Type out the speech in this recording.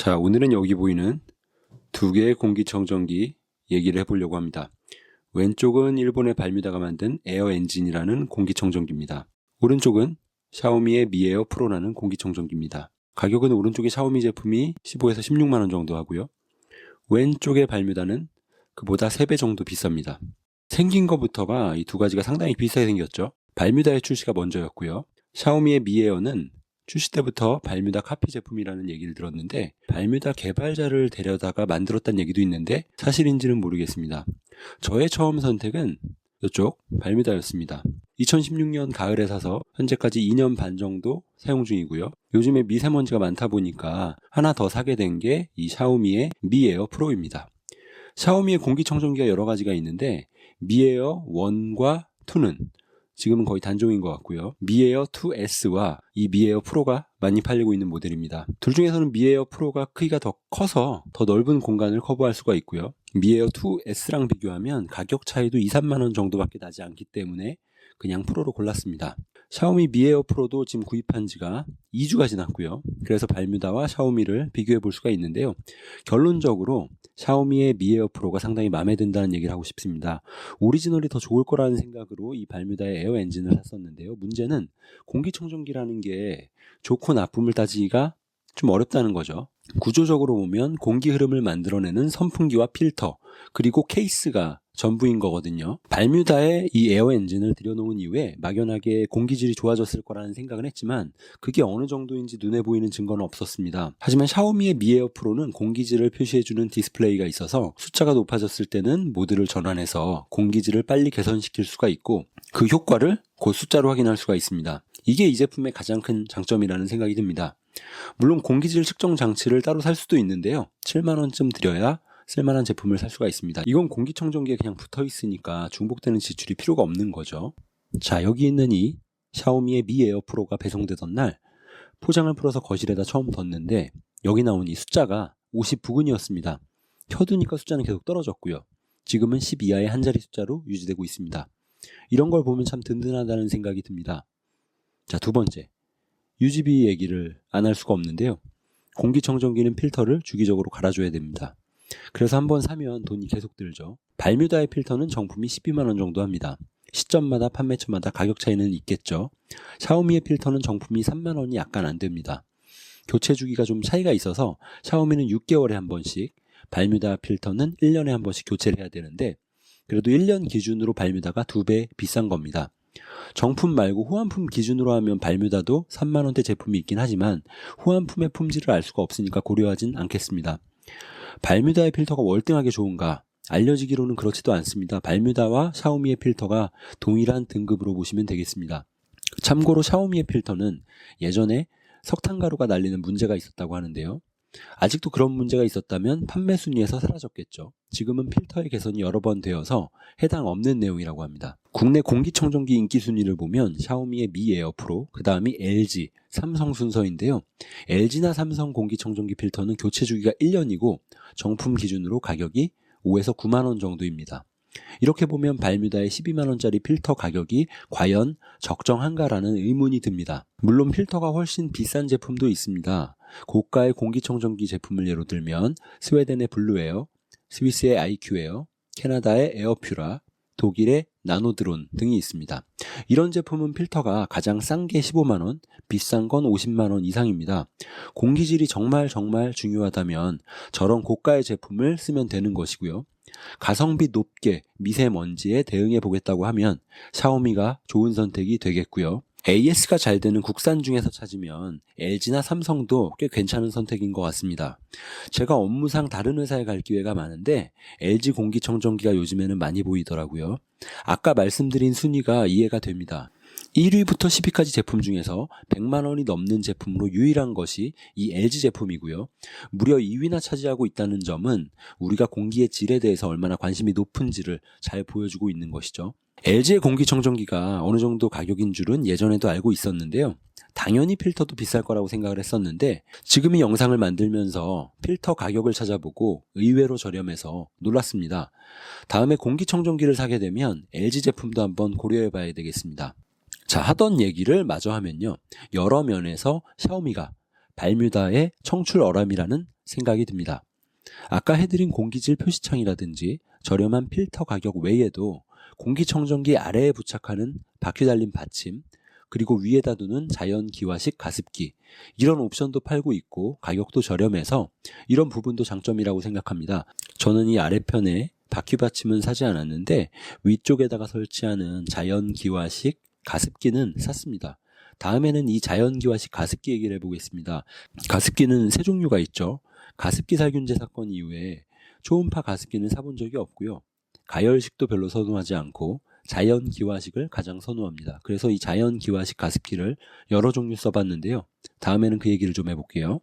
자, 오늘은 여기 보이는 두 개의 공기청정기 얘기를 해보려고 합니다. 왼쪽은 일본의 발뮤다가 만든 에어 엔진이라는 공기청정기입니다. 오른쪽은 샤오미의 미에어 프로라는 공기청정기입니다. 가격은 오른쪽의 샤오미 제품이 15에서 16만원 정도 하고요. 왼쪽의 발뮤다는 그보다 3배 정도 비쌉니다. 생긴 것부터가 이 두 가지가 상당히 비싸게 생겼죠. 발뮤다의 출시가 먼저였고요. 샤오미의 미에어는 출시 때부터 발뮤다 카피 제품이라는 얘기를 들었는데 발뮤다 개발자를 데려다가 만들었다는 얘기도 있는데 사실인지는 모르겠습니다. 저의 처음 선택은 이쪽 발뮤다였습니다. 2016년 가을에 사서 현재까지 2년 반 정도 사용 중이고요. 요즘에 미세먼지가 많다 보니까 하나 더 사게 된 게 이 샤오미의 미에어 프로입니다. 샤오미의 공기청정기가 여러 가지가 있는데 미에어 1과 2는 지금은 거의 단종인 것 같고요. 미에어 2S와 이 미에어 프로가 많이 팔리고 있는 모델입니다. 둘 중에서는 미에어 프로가 크기가 더 커서 더 넓은 공간을 커버할 수가 있고요. 미에어 2S랑 비교하면 가격 차이도 2, 3만원 정도밖에 나지 않기 때문에 그냥 프로로 골랐습니다. 샤오미 미에어 프로도 지금 구입한 지가 2주가 지났고요. 그래서 발뮤다와 샤오미를 비교해 볼 수가 있는데요. 결론적으로 샤오미의 미에어 프로가 상당히 마음에 든다는 얘기를 하고 싶습니다. 오리지널이 더 좋을 거라는 생각으로 이 발뮤다의 에어 엔진을 샀었는데요. 문제는 공기청정기라는 게 좋고 나쁨을 따지기가 좀 어렵다는 거죠. 구조적으로 보면 공기 흐름을 만들어내는 선풍기와 필터 그리고 케이스가 전부인 거거든요. 발뮤다에 이 에어 엔진을 들여놓은 이후에 막연하게 공기질이 좋아졌을 거라는 생각은 했지만 그게 어느 정도인지 눈에 보이는 증거는 없었습니다. 하지만 샤오미의 미에어 프로는 공기질을 표시해주는 디스플레이가 있어서 숫자가 높아졌을 때는 모드를 전환해서 공기질을 빨리 개선시킬 수가 있고 그 효과를 그 숫자로 확인할 수가 있습니다. 이게 이 제품의 가장 큰 장점이라는 생각이 듭니다. 물론 공기질 측정 장치를 따로 살 수도 있는데요. 7만원쯤 들여야 쓸만한 제품을 살 수가 있습니다. 이건 공기청정기에 그냥 붙어 있으니까 중복되는 지출이 필요가 없는 거죠. 자, 여기 있는 이 샤오미의 미 에어 프로가 배송되던 날 포장을 풀어서 거실에다 처음 뒀는데 여기 나온 이 숫자가 50 부근이었습니다. 켜두니까 숫자는 계속 떨어졌고요. 지금은 10 이하의 한 자리 숫자로 유지되고 있습니다. 이런 걸 보면 참 든든하다는 생각이 듭니다. 자, 두 번째. 유지비 얘기를 안 할 수가 없는데요. 공기청정기는 필터를 주기적으로 갈아줘야 됩니다. 그래서 한번 사면 돈이 계속 들죠. 발뮤다의 필터는 정품이 12만원 정도 합니다. 시점마다 판매처마다 가격 차이는 있겠죠. 샤오미의 필터는 정품이 3만원이 약간 안 됩니다. 교체 주기가 좀 차이가 있어서 샤오미는 6개월에 한 번씩, 발뮤다 필터는 1년에 한 번씩 교체를 해야 되는데 그래도 1년 기준으로 발뮤다가 2배 비싼 겁니다. 정품 말고 후한품 기준으로 하면 발뮤다도 3만원대 제품이 있긴 하지만 후한품의 품질을 알 수가 없으니까 고려하진 않겠습니다. 발뮤다의 필터가 월등하게 좋은가? 알려지기로는 그렇지도 않습니다. 발뮤다와 샤오미의 필터가 동일한 등급으로 보시면 되겠습니다. 참고로 샤오미의 필터는 예전에 석탄가루가 날리는 문제가 있었다고 하는데요. 아직도 그런 문제가 있었다면 판매 순위에서 사라졌겠죠. 지금은 필터의 개선이 여러 번 되어서 해당 없는 내용이라고 합니다. 국내 공기청정기 인기 순위를 보면 샤오미의 미 에어 프로, 그 다음이 LG, 삼성 순서인데요. LG나 삼성 공기청정기 필터는 교체 주기가 1년이고 정품 기준으로 가격이 5에서 9만원 정도입니다. 이렇게 보면 발뮤다의 12만원짜리 필터 가격이 과연 적정한가라는 의문이 듭니다. 물론 필터가 훨씬 비싼 제품도 있습니다. 고가의 공기청정기 제품을 예로 들면 스웨덴의 블루에어, 스위스의 아이큐에어, 캐나다의 에어퓨라, 독일의 나노드론 등이 있습니다. 이런 제품은 필터가 가장 싼 게 15만원, 비싼 건 50만원 이상입니다. 공기질이 정말 중요하다면 저런 고가의 제품을 쓰면 되는 것이고요. 가성비 높게 미세먼지에 대응해 보겠다고 하면 샤오미가 좋은 선택이 되겠고요. AS가 잘 되는 국산 중에서 찾으면 LG나 삼성도 꽤 괜찮은 선택인 것 같습니다. 제가 업무상 다른 회사에 갈 기회가 많은데 LG 공기청정기가 요즘에는 많이 보이더라고요. 아까 말씀드린 순위가 이해가 됩니다. 1위부터 10위까지 제품 중에서 100만원이 넘는 제품으로 유일한 것이 이 LG 제품이고요. 무려 2위나 차지하고 있다는 점은 우리가 공기의 질에 대해서 얼마나 관심이 높은지를 잘 보여주고 있는 것이죠. LG의 공기청정기가 어느 정도 가격인 줄은 예전에도 알고 있었는데요. 당연히 필터도 비쌀 거라고 생각을 했었는데 지금 이 영상을 만들면서 필터 가격을 찾아보고 의외로 저렴해서 놀랐습니다. 다음에 공기청정기를 사게 되면 LG 제품도 한번 고려해 봐야 되겠습니다. 자, 하던 얘기를 마저 하면요. 여러 면에서 샤오미가 발뮤다의 청출어람이라는 생각이 듭니다. 아까 해드린 공기질 표시창이라든지 저렴한 필터 가격 외에도 공기청정기 아래에 부착하는 바퀴 달린 받침, 그리고 위에다 두는 자연기화식 가습기, 이런 옵션도 팔고 있고 가격도 저렴해서 이런 부분도 장점이라고 생각합니다. 저는 이 아래편에 바퀴 받침은 사지 않았는데 위쪽에다가 설치하는 자연기화식 가습기는 샀습니다. 다음에는 이 자연기화식 가습기 얘기를 해보겠습니다. 가습기는 세 종류가 있죠. 가습기 살균제 사건 이후에 초음파 가습기는 사본 적이 없고요. 가열식도 별로 선호하지 않고 자연기화식을 가장 선호합니다. 그래서 이 자연기화식 가습기를 여러 종류 써봤는데요. 다음에는 그 얘기를 좀 해볼게요.